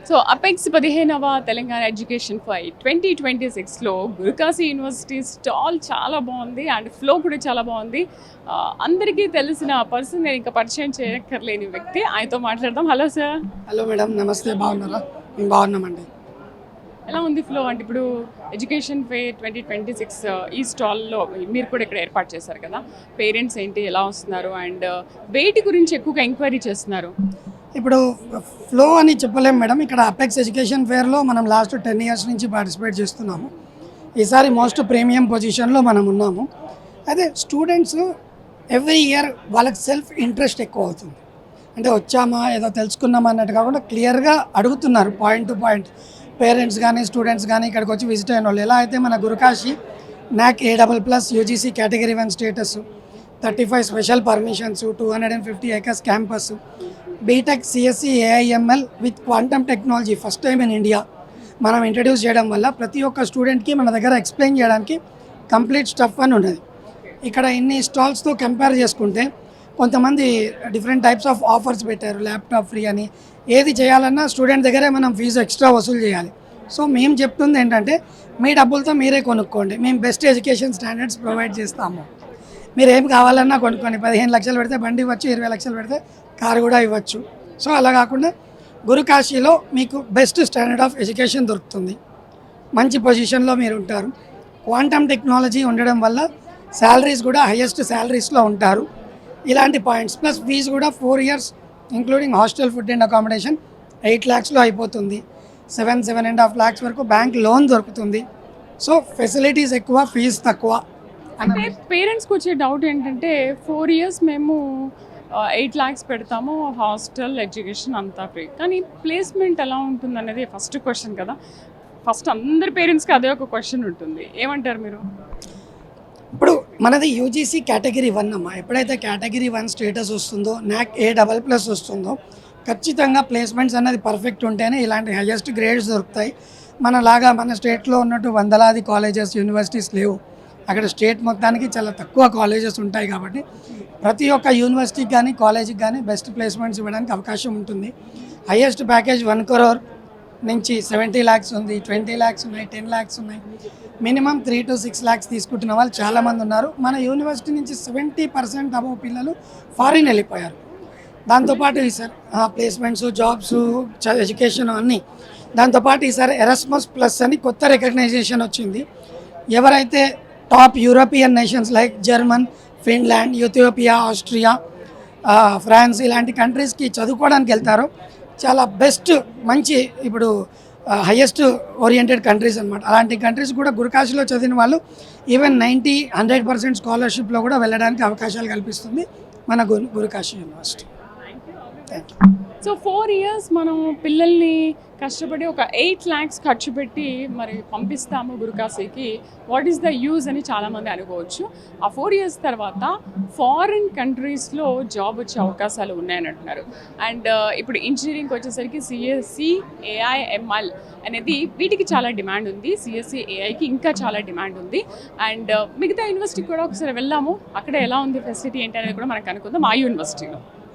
So apex 15వ Telangana education fight 2026లో Gurukashi university stall చాలా బాగుంది అండ్ ఫ్లో కూడా చాలా బాగుంది. అందరికీ తెలిసిన పర్సన్, నేను ఇంకా పరిచయం చేయక్కర్లేని వ్యక్తి, ఆయనతో మాట్లాడదాం. Hello sir. హలో మేడం, నమస్తే. బాగున్నారా? మేము బాగున్నామండి. ఎలా ఉంది ఫ్లో? అంటే ఇప్పుడు ఎడ్యుకేషన్ ఫెయిర్ 2026 ఈ స్టాల్లో మీరు కూడా ఇక్కడ ఏర్పాటు చేశారు కదా, పేరెంట్స్ ఏంటి, ఎలా వస్తున్నారు అండ్ వేటి గురించి ఎక్కువగా ఎంక్వైరీ చేస్తున్నారు? ఇప్పుడు ఫ్లో అని చెప్పలేము మేడం. ఇక్కడ అపెక్స్ ఎడ్యుకేషన్ ఫేర్లో మనం లాస్ట్ 10 years నుంచి పార్టిసిపేట్ చేస్తున్నాము. ఈసారి మోస్ట్ ప్రీమియం పొజిషన్లో మనం ఉన్నాము. అదే స్టూడెంట్స్ ఎవ్రీ ఇయర్ వాళ్ళకి సెల్ఫ్ ఇంట్రెస్ట్ ఎక్కువ అవుతుంది. అంటే వచ్చామా ఏదో తెలుసుకున్నామా అన్నట్టు కాకుండా క్లియర్గా అడుగుతున్నారు పాయింట్ టు పాయింట్. పేరెంట్స్ కానీ స్టూడెంట్స్ కానీ ఇక్కడికి వచ్చి విజిట్ అయిన వాళ్ళు. ఎలా అయితే మన Guru Kashi NAC A++ UGC category 1 status, 35 special permissions, 250 acres campus, BTech CSE AIML with quantum technology first time in India మనం ఇంట్రడ్యూస్ చేయడం వల్ల ప్రతి ఒక్క స్టూడెంట్కి మన దగ్గర ఎక్స్ప్లెయిన్ చేయడానికి కంప్లీట్ స్టఫ్ అని ఉన్నది. ఇక్కడ ఇన్ని స్టాల్స్తో కంపేర్ చేసుకుంటే కొంతమంది డిఫరెంట్ టైప్స్ ఆఫ్ ఆఫర్స్ పెట్టారు. ల్యాప్టాప్ ఫ్రీ అని. ఏది చేయాలన్నా స్టూడెంట్ దగ్గరే మనం ఫీజు ఎక్స్ట్రా వసూలు చేయాలి. సో మేము చెప్తుంది ఏంటంటే మీ డబ్బులతో మీరే కొనుక్కోండి, మేము బెస్ట్ ఎడ్యుకేషన్ స్టాండర్డ్స్ ప్రొవైడ్ చేస్తాము. మీరు ఏం కావాలన్నా కొనుక్కోండి. 15 లక్షలు పెడితే బండి ఇవ్వచ్చు, 20 లక్షలు పెడితే కారు కూడా ఇవ్వచ్చు. సో అలా కాకుండా గురుకాశీలో మీకు బెస్ట్ స్టాండర్డ్ ఆఫ్ ఎడ్యుకేషన్ దొరుకుతుంది. మంచి పొజిషన్లో మీరు ఉంటారు. క్వాంటమ్ టెక్నాలజీ ఉండడం వల్ల శాలరీస్ కూడా హైయెస్ట్ శాలరీస్లో ఉంటారు. ఇలాంటి పాయింట్స్ ప్లస్ ఫీజు కూడా 4 years including hostel, food and accommodation 8 lakhsలో అయిపోతుంది. 7.5 lakhs వరకు బ్యాంక్ లోన్ దొరుకుతుంది. సో ఫెసిలిటీస్ ఎక్కువ, ఫీజు తక్కువ. అంటే పేరెంట్స్కి వచ్చే డౌట్ ఏంటంటే 4 years మేము 8 lakhs పెడతాము, హాస్టల్, ఎడ్యుకేషన్ అంతా ఫ్రీ, కానీ ప్లేస్మెంట్ ఎలా ఉంటుంది అనేది ఫస్ట్ క్వశ్చన్ కదా. ఫస్ట్ అందరి పేరెంట్స్కి అదే ఒక క్వశ్చన్ ఉంటుంది. ఏమంటారు మీరు? ఇప్పుడు మనది UGC కేటగిరీ 1 అమ్మా. ఎప్పుడైతే కేటగిరీ 1 స్టేటస్ వస్తుందో, NAC A++ వస్తుందో, ఖచ్చితంగా ప్లేస్మెంట్స్ అన్నది పర్ఫెక్ట్ ఉంటేనే ఇలాంటి హైయెస్ట్ గ్రేడ్స్ దొరుకుతాయి. మనలాగా మన స్టేట్లో ఉన్నట్టు వందలాది కాలేజెస్, యూనివర్సిటీస్ లేవు. అక్కడ స్టేట్ మొత్తానికి చాలా తక్కువ కాలేజెస్ ఉంటాయి. కాబట్టి ప్రతి ఒక్క యూనివర్సిటీకి కానీ కాలేజీకి కానీ బెస్ట్ ప్లేస్మెంట్స్ ఇవ్వడానికి అవకాశం ఉంటుంది. హైయెస్ట్ ప్యాకేజ్ 1 crore నుంచి 70 lakhs ఉంది, 20 lakhs ఉన్నాయి, 10 lakhs ఉన్నాయి. మినిమం 3 to 6 lakhs తీసుకుంటున్న వాళ్ళు చాలామంది ఉన్నారు. మన యూనివర్సిటీ నుంచి 70% అబవ్ పిల్లలు ఫారిన్ వెళ్ళిపోయారు. దాంతోపాటు ఈసారి ప్లేస్మెంట్స్, జాబ్స్, ఎడ్యుకేషన్ అన్నీ. దాంతోపాటు ఈసారి ఎరాస్మస్+ అని కొత్త రికగ్నైజేషన్ వచ్చింది. ఎవరైతే top European nations like German, Finland, Ethiopia, Austria, France ఇలాంటి కంట్రీస్కి చదువుకోవడానికి వెళ్తారో చాలా బెస్ట్, మంచి ఇప్పుడు హైయెస్ట్ ఓరియంటెడ్ కంట్రీస్ అనమాట. అలాంటి కంట్రీస్ కూడా గురుకాశీలో చదివిన వాళ్ళు ఈవెన్ 90-100% స్కాలర్షిప్లో కూడా వెళ్ళడానికి అవకాశాలు కల్పిస్తుంది మన Guru Kashi university. Thank you. So 4 years మనం పిల్లల్ని కష్టపడి ఒక 8 lakhs ఖర్చు పెట్టి మరి పంపిస్తాము గురుకాశీకి. వాట్ ఈస్ ద యూజ్ అని చాలామంది అనుకోవచ్చు. ఆ 4 years తర్వాత ఫారిన్ కంట్రీస్లో జాబ్ వచ్చే అవకాశాలు ఉన్నాయని అంటున్నారు. అండ్ ఇప్పుడు ఇంజనీరింగ్కి వచ్చేసరికి CSE AIML అనేది వీటికి చాలా డిమాండ్ ఉంది. CSE AIకి ఇంకా చాలా డిమాండ్ ఉంది. అండ్ మిగతా యూనివర్సిటీకి కూడా ఒకసారి వెళ్ళాము, అక్కడ ఎలా ఉంది ఫెసిలిటీ ఏంటి అనేది కూడా మనకు అనుకుందాం ఆ యూనివర్సిటీలో.